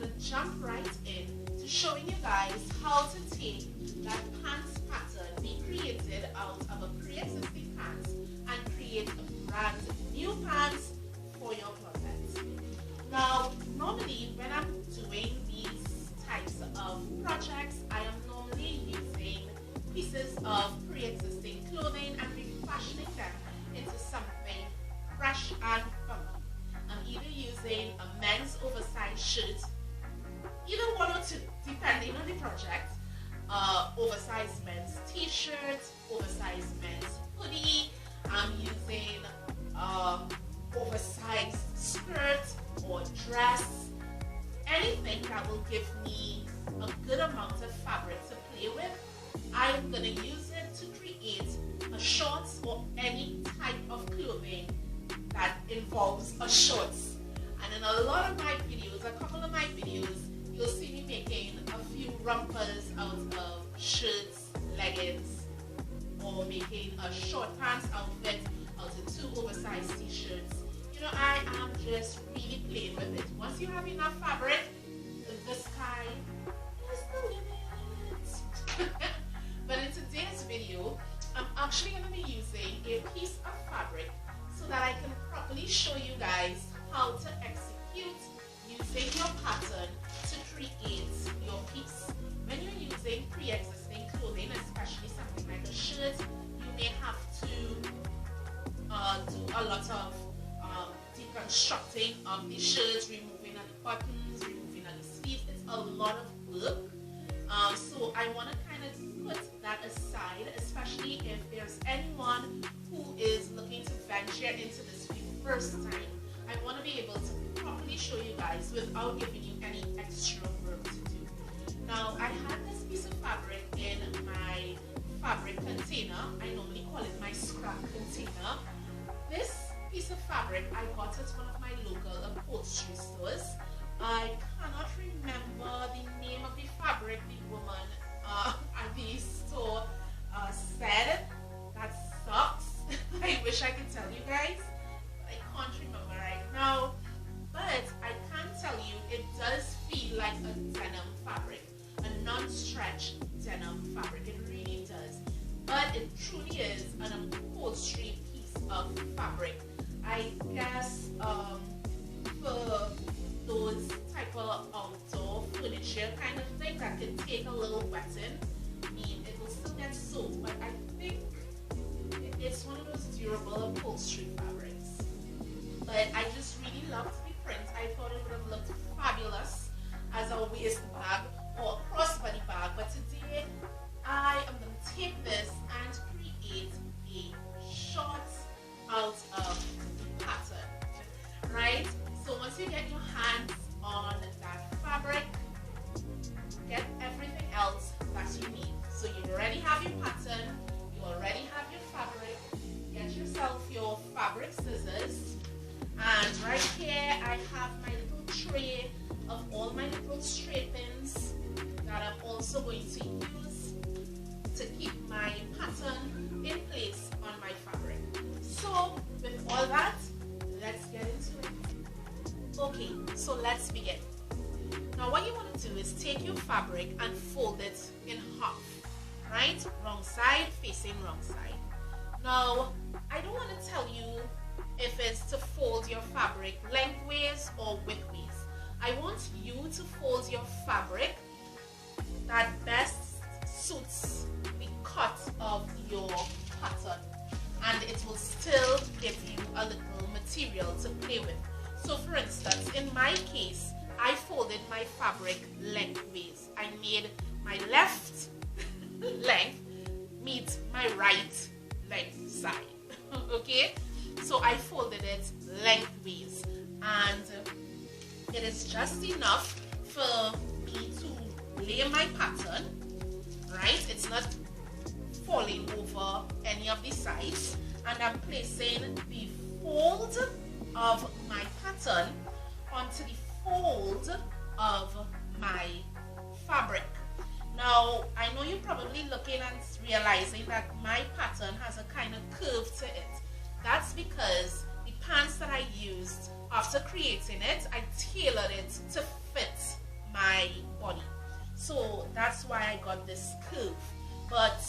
going to jump right in to showing you guys how to take that pants pattern we created out of a pre-existing pants and create a brand new pants for your closet. Now, normally when I'm doing these types of projects, I am normally using pieces of pre-existing clothing and refashioning them into something fresh and funky. I'm either using a men's oversized shirt, either one or two, depending on the project, oversized men's t-shirt, oversized men's hoodie. I'm using oversized skirt or dress, anything that will give me a good amount of fabric to play with. I'm going to use it to create a shorts or any type of clothing that involves a shorts. And in a lot of my videos, a couple of my videos, you'll see me making a few rompers out of shirts, leggings, or making a short pants outfit out of two oversized t-shirts. You know, I am just really playing with it. Once you have enough fabric, the sky is the limit. But in today's video, I'm actually going to be using a piece of fabric so that I can properly show you guys how to execute using your pattern to create your piece. When you're using pre-existing clothing, especially something like a shirt, you may have to do a lot of deconstructing of the shirts, removing of the buttons, removing of the sleeves. It's a lot of work. So I want to kind of put that aside, especially if there's anyone who is looking to venture into this for the first time. I want to be able to properly show you guys without giving you any extra work to do. Now, I had this piece of fabric in my fabric container. I normally call it my scrap container. This piece of fabric I got at one of my local upholstery stores. I cannot remember the name of the fabric the woman at the store said. That sucks. I wish I could tell you guys, but I can't remember right now. But I can tell you it does feel like a denim fabric, a non-stretch denim fabric. It really does. But it truly is an upholstery piece of fabric. I guess for those type of outdoor furniture kind of thing that can take a little wetting. I mean, it will still get soaked, but I think it's one of those durable upholstery fabrics. But I just really loved the print. I thought it would have looked fabulous as a waist bag or a crossbody bag. But today, I am going to take this and create a short out of the pattern, right? So once you get your hands on that fabric, get everything else that you need. So you already have your pattern, you already have your fabric, get yourself your fabric scissors, and right here I have my little tray of all my little straight-ins that I'm also going to use to keep my pattern in place on my fabric. So with all that, let's get into it. Okay, so let's begin. Now what you want to do is take your fabric and fold it in half, right? Wrong side facing wrong side. Now, I don't want to tell you if it's to fold your fabric lengthways or widthways. I want you to fold your fabric that best suits the cut of your pattern, and it will still give you a little material to play with. So for instance, in my case, I folded my fabric lengthways. I made my left length meet my right length side. Okay? So I folded it lengthways, and it is just enough for me to lay my pattern, right? It's not falling over any of the sides, and I'm placing the fold of my pattern onto the fold of my fabric. Now, I know you're probably looking and realizing that my pattern has a kind of curve to it. That's because the pants that I used after creating it, I tailored it to fit my body. So that's why I got this curve. But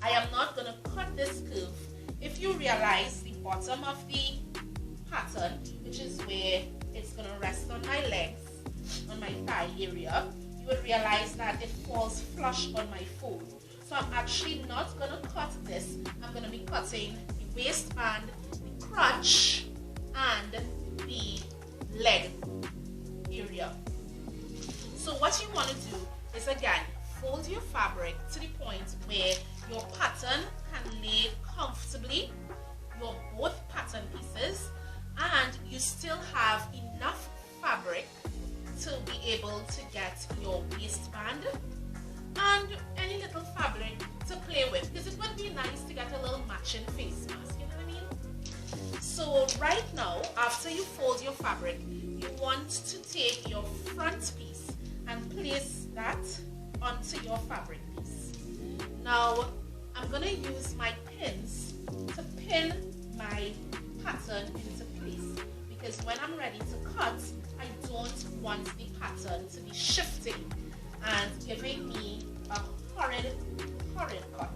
I am not going to cut this curve. If you realize the bottom of the pattern, which is where it's going to rest on my legs, on my thigh area, you would realize that it falls flush on my fold. So I'm actually not going to cut this. I'm going to be cutting the waistband, the crotch, and the leg area. So what you want to do is, again, fold your fabric to the point where your pattern can lay comfortably, your both pattern pieces, and you still have enough fabric to be able to get your waistband and any little fabric to play with, because it would be nice to get a little matching face mask, you know what I mean? So right now, after you fold your fabric, you want to take your front piece and place that onto your fabric piece. Now I'm going to use my pins to pin my pattern into place, because when I'm ready to cut, I don't want the pattern to be shifting and giving me a horrid cut.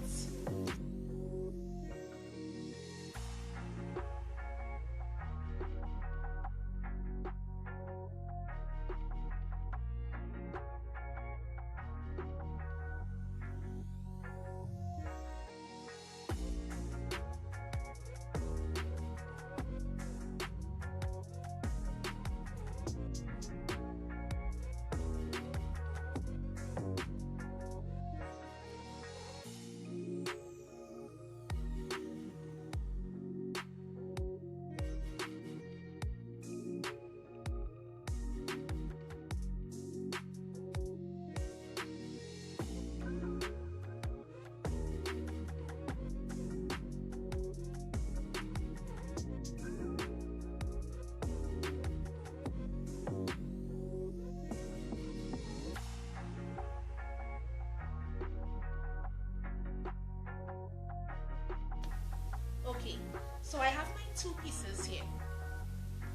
Okay, so I have my two pieces here,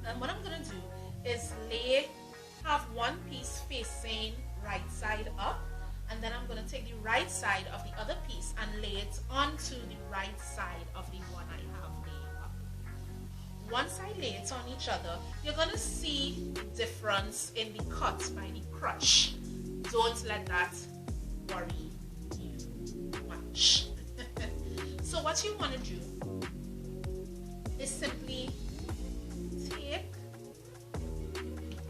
and what I'm going to do is have one piece facing right side up, and then I'm going to take the right side of the other piece and lay it onto the right side of the one I have laid up. Once I lay it on each other, you're going to see the difference in the cut by the crotch. Don't let that worry you much. So what you want to do is simply take,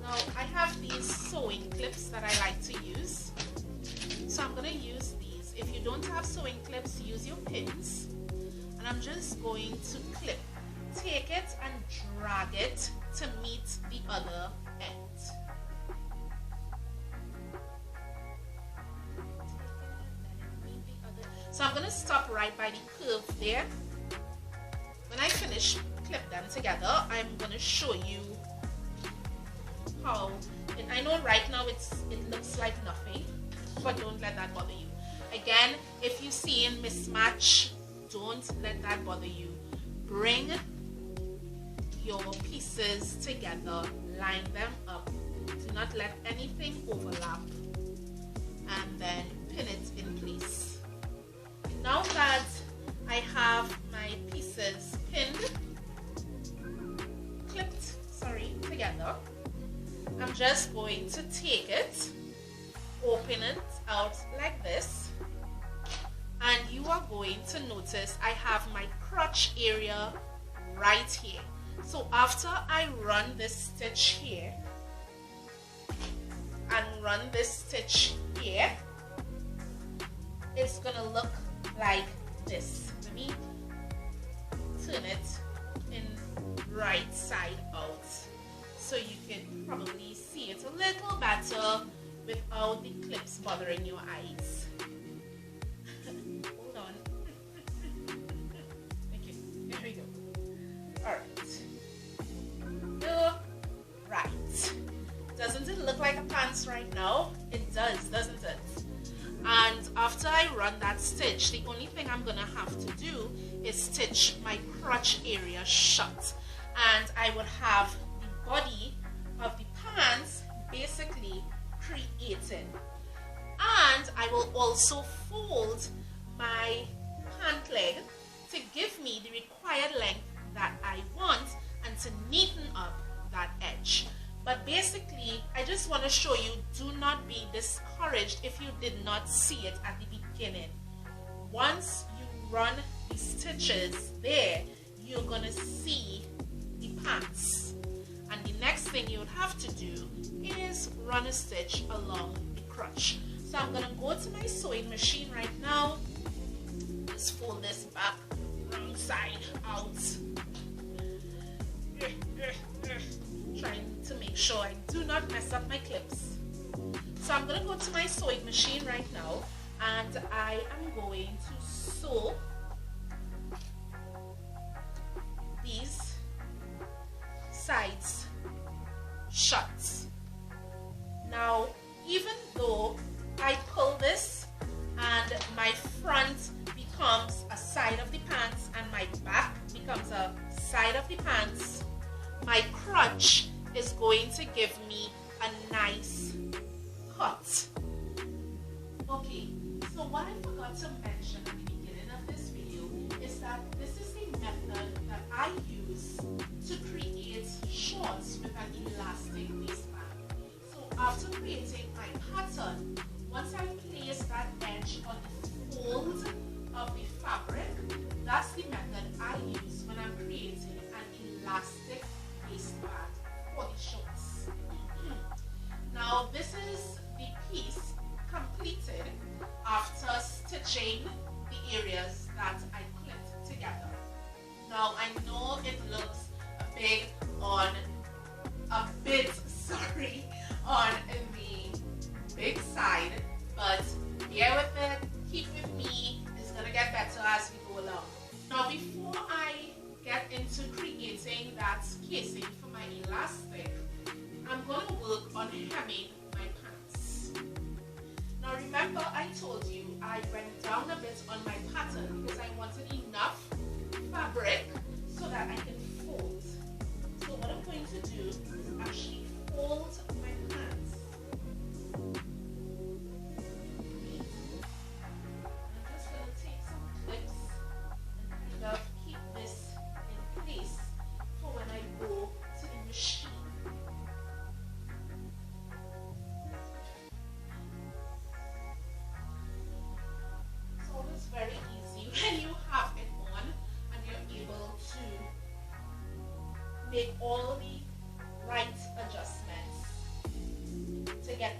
now I have these sewing clips that I like to use, so I'm going to use these. If you don't have sewing clips, use your pins, and I'm just going to clip, take it and drag it to meet the other end. So I'm going to stop right by the curve there. When I finish clip them together, I'm going to show you how, and I know right now it looks like nothing, but don't let that bother you. Again, if you see a mismatch, don't let that bother you. Bring your pieces together, line them up, do not let anything overlap, and then pin it in place. Now that I have my pieces pinned, together, I'm just going to take it, open it out like this, and you are going to notice I have my crotch area right here. So after I run this stitch here and run this stitch here, it's gonna look like this. Let me turn it in right side out so you can probably see it a little better without the clips bothering your eyes. Hold on. Okay, there we go. Alright. Right. Doesn't it look like a pants right now? It does, doesn't it? And after I run that stitch, the only thing I'm gonna have to do is stitch my crotch area shut, and I would have the body of the pants basically also fold my pant leg to give me the required length that I want and to neaten up that edge. But basically, I just want to show you, do not be discouraged if you did not see it at the beginning. Once you run the stitches there, you're going to see the pants. And the next thing you would have to do is run a stitch along the crotch. So I'm going to go to my sewing machine right now. Just fold this back, wrong side out. Trying to make sure I do not mess up my clips. So I'm going to go to my sewing machine right now, and I am going to sew these sides shut. Now, even though I pull this and my front becomes a side of the pants and my back becomes a side of the pants, my crotch is going to give me a nice cut. Okay, so what I forgot to mention at the beginning of this video is that this is the method that I use to create shorts with an elastic waistband. So after creating my pattern, once I place that edge on the fold of the fabric, that's the method I use when I'm creating an elastic waistband for the shorts. Now this is the piece completed after stitching the areas that I clipped together. Now I know it looks a bit on the big side, but bear with it, keep with me, it's gonna get better as we go along. Now before I get into creating that casing for my elastic, I'm going to work on hemming my pants. Now remember, I told you I went down a bit on my pattern because I wanted enough fabric so that I can fold. So what I'm going to do is actually fold my pants. I'm just going to take some clips and kind of keep this in place for when I go to the machine. So it's very easy when you have it on and you're able to make all the right adjustments to get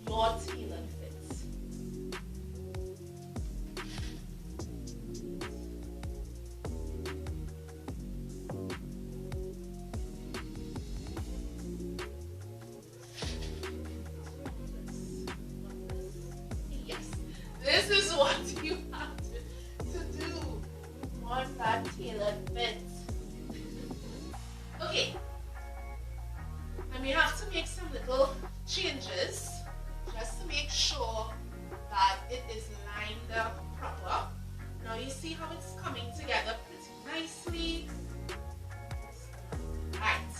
your tailored fits. Yes, this is what you have to do on that tailored fit. Okay, and we have to make some little changes just to make sure that it is lined up proper. Now you see how it's coming together pretty nicely. Right,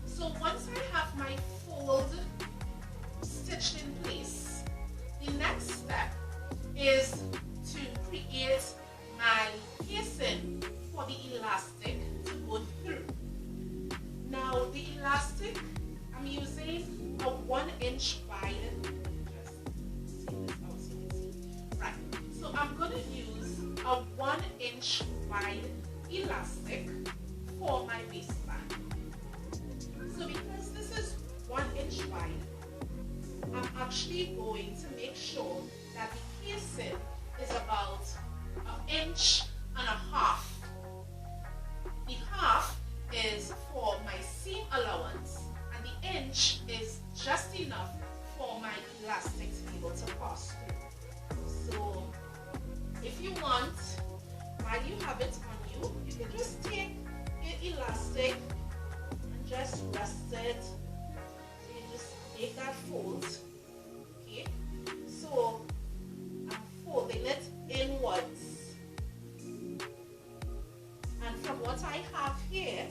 so once I have my fold stitched in place, the next step is to create my casing for the elastic to go through. Now the elastic, I'm using a 1 inch wide, just see this out so you can see. Right, so I'm going to use a 1 inch wide elastic for my waistband. So because this is 1 inch wide, I'm actually going to make sure that the casing is about 1.5 inches. The half is for my seam allowance and the inch is just enough for my elastic to be able to pass through. So if you want, while you have it on you, you can just take your elastic and just rest it. So you just make that fold. Okay, so I'm folding it inwards. And from what I have here,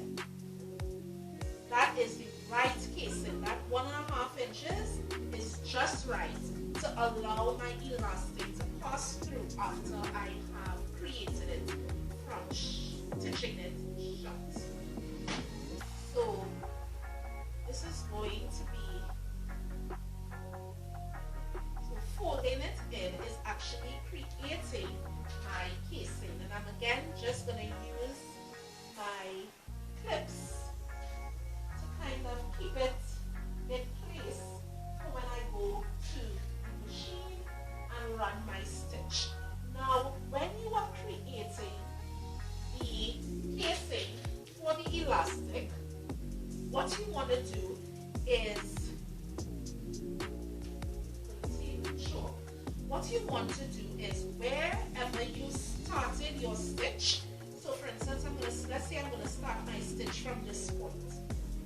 that is the right casing. That 1.5 inches is just right to allow my elastic to pass through after I have created it from stitching it shut. So this is going to be, so folding it in is actually creating my casing, and I'm again just going to use my clips to kind of keep it in place for when I go to the machine and run my stitch. Now when you are creating the casing for the elastic, what you want to do is, what you want to do is wherever you started your stitch, so for instance, let's say I'm going to start my stitch from this point.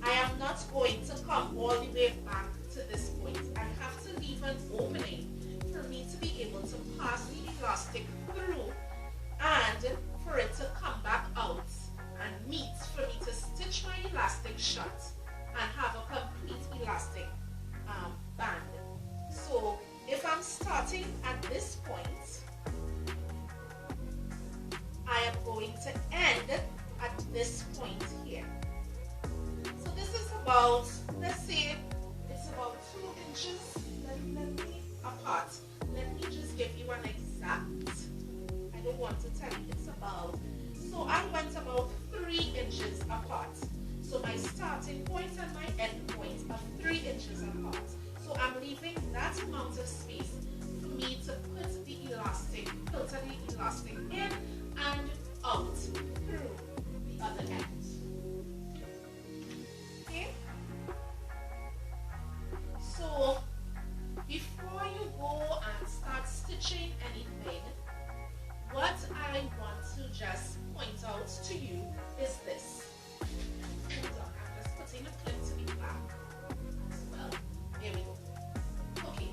I am not going to come all the way back to this point. I have to leave an opening for me to be able to pass the elastic through and for it to come back out and meet, for me to stitch my elastic shut and have a complete elastic band. So if I'm starting at this point, I am going to end at this point here. So this is about, let's say it's about 2 inches apart. Let me just give you an exact, I don't want to tell you it's about, so I went about 3 inches apart. So my starting point and my end point are 3 inches apart. So I'm leaving that amount of space for me to put the elastic, filter the elastic in and out through the other end. Okay? So before you go and start stitching anything, what I want to just point out to you is this. Hold on, I'm just putting a clip to the back as well. There we go. Okay.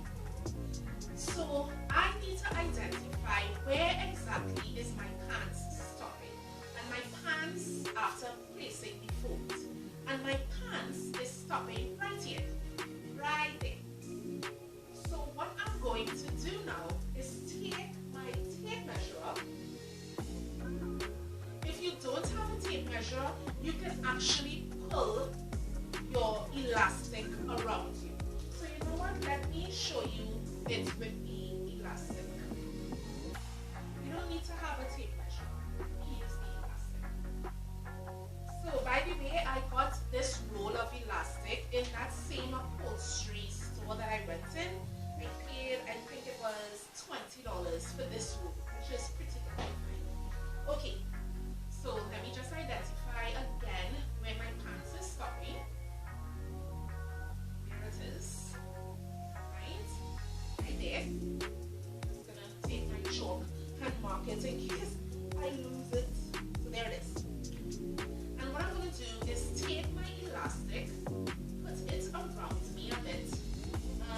So I need to identify where exactly is my pants stopping. And my pants, after placing the fold, and my pants is stopping right here. Right there. So what I'm going to do now is take my tape measure. If you don't have a tape measure, you can actually pull your elastic around you. So you know what? Let me show you it with the elastic. You don't need to have a tape measure. Use the elastic. So by the way, I got this roll of elastic in that same upholstery store that I went in. I paid, I think it was $20 for this roll, which is pretty good. Okay, so let me just identify again where my pants is stopping. There it is. Right there. I'm just gonna take my chalk and mark it in case I lose it. So there it is. And what I'm gonna do is take my elastic, put it around me a bit,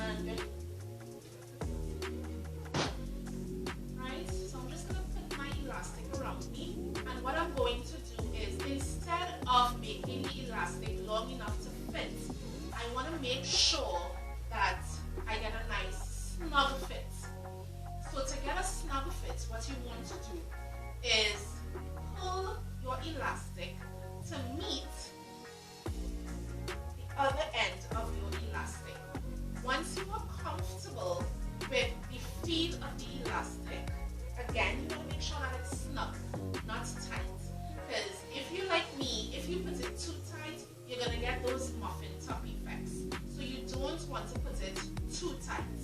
and right, so I'm just gonna put my elastic around me, and what I'm going to do is, instead of making the elastic long enough to fit, I want to make sure that I get a nice snug fit. So to get a snug fit, what you want to do is pull your elastic to meet the other end of your elastic. Once you are comfortable with the feel of the elastic, again, you want to make sure that it's snug, not tight. Because if you're like me, if you put it too tight, you're going to get those muffin top effects. So you don't want to put it too tight.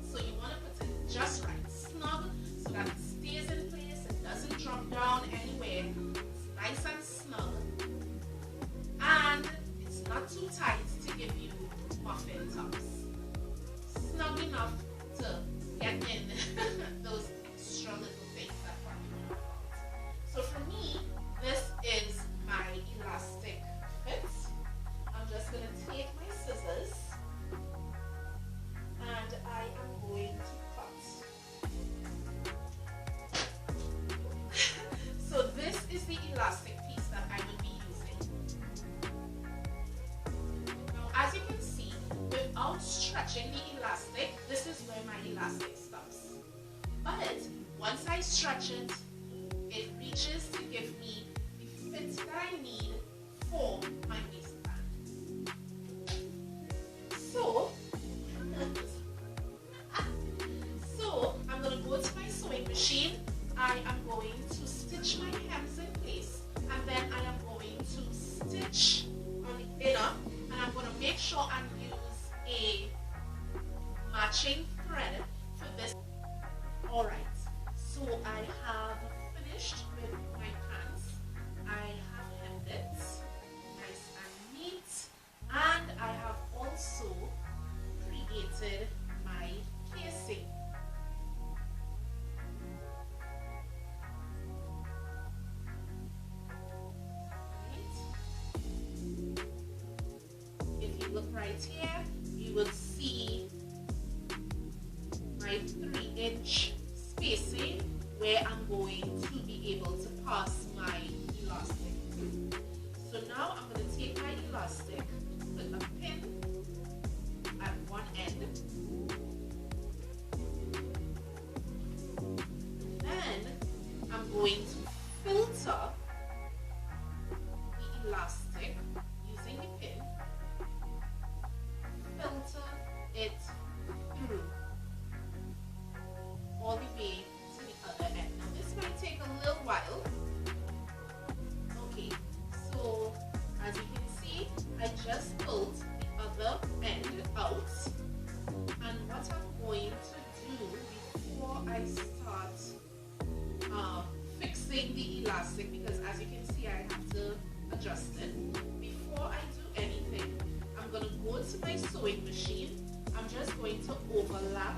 So you want to put it just right, snug, so that it stays in place, it doesn't drop down anywhere. It's nice and snug. And it's not too tight to give you muffin tops. Snug enough to get in those extra little things that we're talking about. So for me, this is my elastic fit. I'm just going to take my scissors and I am going to cut. So this is the elastic piece that I would be using. Now as you can see, without stretching the elastic, this is where my elastic stops. But once I stretch it, it reaches to give me the fit that I need for my waistband. So, I'm going to go to my sewing machine. I am going to stitch my hems in place, and then I am going to stitch on the inner, and I'm going to make sure and use a matching thread for this. Alright, so I have finished with my pants. I have hemmed it nice and neat, and I have also created my casing. If you look right here, you will see my 3-inch spacing where I'm going to be able to pass my elastic through. So now I'm going to take my elastic, put a pin at one end, then I'm going to filter the elastic using the pin, filter it through all the way to the other end. Now this might take a little while. Okay, so as you can see, I just pulled the other end out, and what I'm going to do before I start fixing the elastic, because as you can see I have to adjust it, before I do anything, I'm going to go to my sewing machine. I'm just going to overlap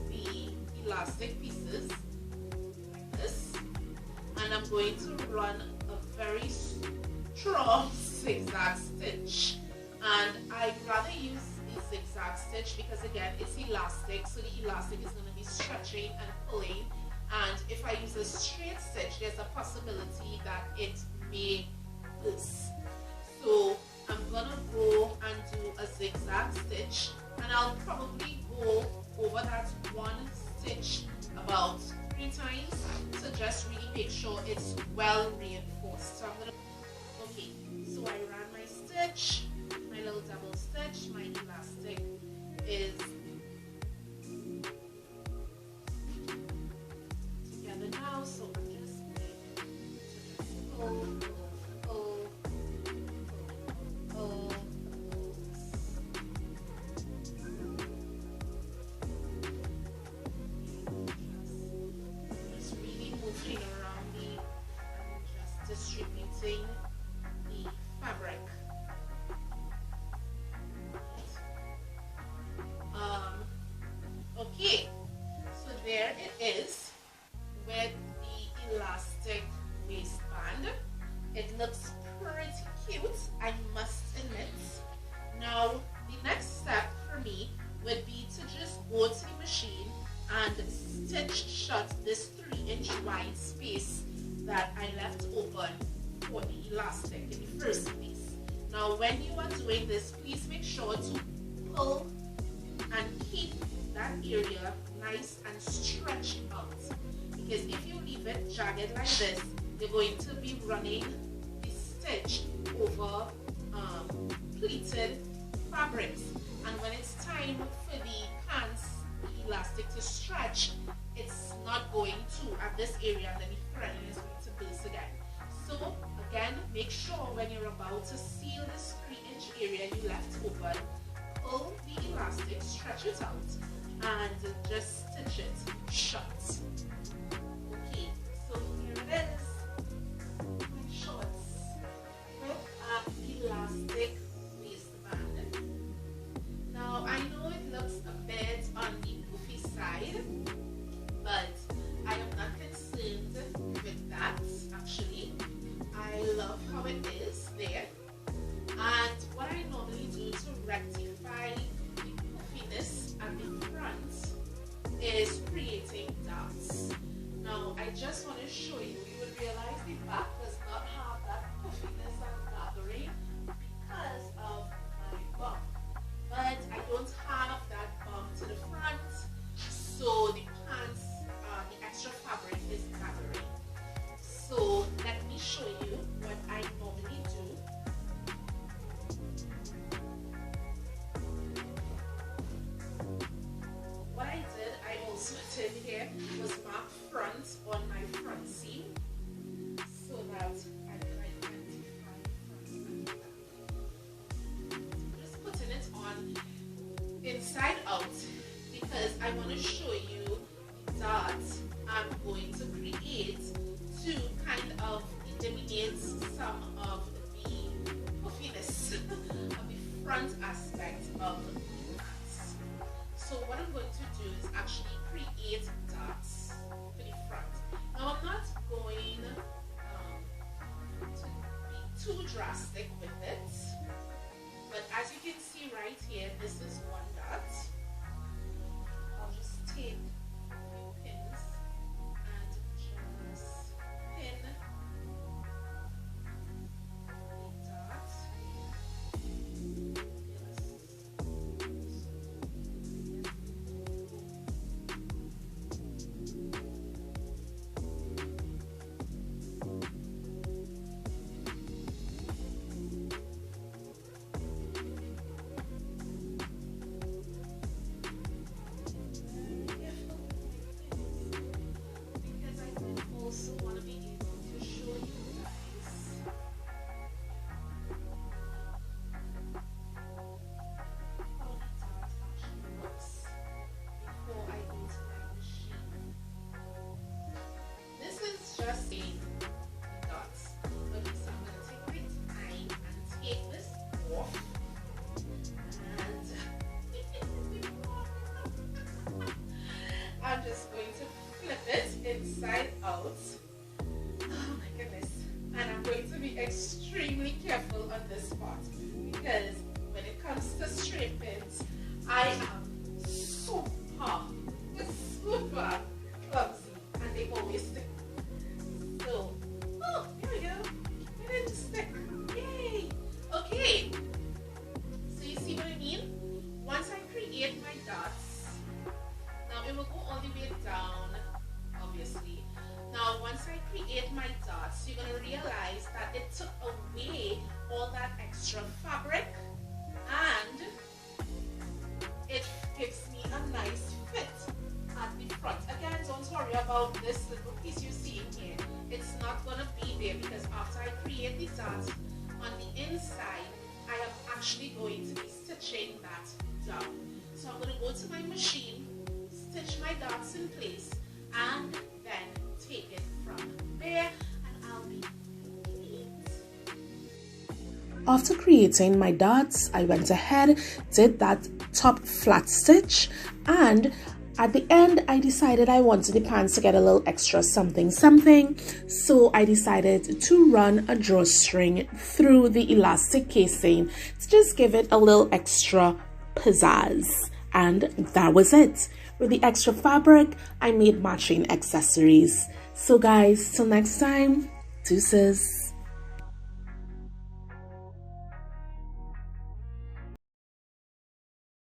the elastic pieces like this, and I'm going to run a very strong zigzag stitch, and I rather use a zigzag stitch because again it's elastic, so the elastic is going to be stretching and pulling, and if I use a straight stitch there's a possibility that it may burst. So I'm gonna go and do a zigzag stitch, and I'll probably go over that one stitch about 3 times to just really make sure it's well reinforced. So I'm gonna, okay, so I ran my stitch, my little double stitch, my elastic is together now, so I'm just going to pull, pull, pull, just really moving around me and just distributing the fabric. Okay, so there it is with the elastic waistband. It looks pretty cute, I must admit. Now the next step for me would be to just go to the machine and stitch shut this 3-inch wide space that I left open for the elastic in the first place. Now when you are doing this, please make sure to pull and keep that area nice and stretched out, because if you leave it jagged like this, you're going to be running the stitch over pleated fabrics, and when it's time for the pants, the elastic to stretch, it's not going to at this area, and then the threading is going to burst again. So again, make sure when you're about to seal this 3-inch area you left open, pull the elastic, stretch it out, and just stitch it shut. Okay, so here it is, my shorts with an elastic waistband. Now I know it looks a bit on the poofy side, but I am not concerned with that actually. I love how it is there, and what I normally do to rectify the puffiness at the front is creating dots. Now I just want to show you, you would realize the back does not have that puffiness and gathering because of my bump, but I don't have that bump to the front, so the to show you that I'm going to create to kind of eliminate some of the puffiness of the front aspect of the pants. So what I'm going to do is actually create dots for the front. Now I'm not going to be too drastic with it, but as you can see right here, this is one dot. I'll just take a few pins and just pin the dot. Just the dots. Okay, so I'm going to take my time and take this off. And I'm just going to flip it inside out. Oh my goodness. And I'm going to be extremely careful on this part because when it comes to straight pins, I am super clumsy and they always stick. So, oh, here we go. It didn't stick. Yay! Okay. So you see what I mean? Once I create my dots, now it will go all the way down, obviously. Now, once I create my dots, you're going to realize that it took away all that extra fabric and it gives me a nice fit at the front. Again, don't worry about this little piece you see in here. It's not going to be there because after I create the dots on the inside, I am actually going to be stitching that down. So I'm going to go to my machine, stitch my dots in place, and then take it from there, and I'll be complete. After creating my dots, I went ahead, did that top flat stitch, and at the end, I decided I wanted the pants to get a little extra something. So I decided to run a drawstring through the elastic casing to just give it a little extra pizzazz. And that was it. With the extra fabric, I made matching accessories. So guys, till next time, deuces.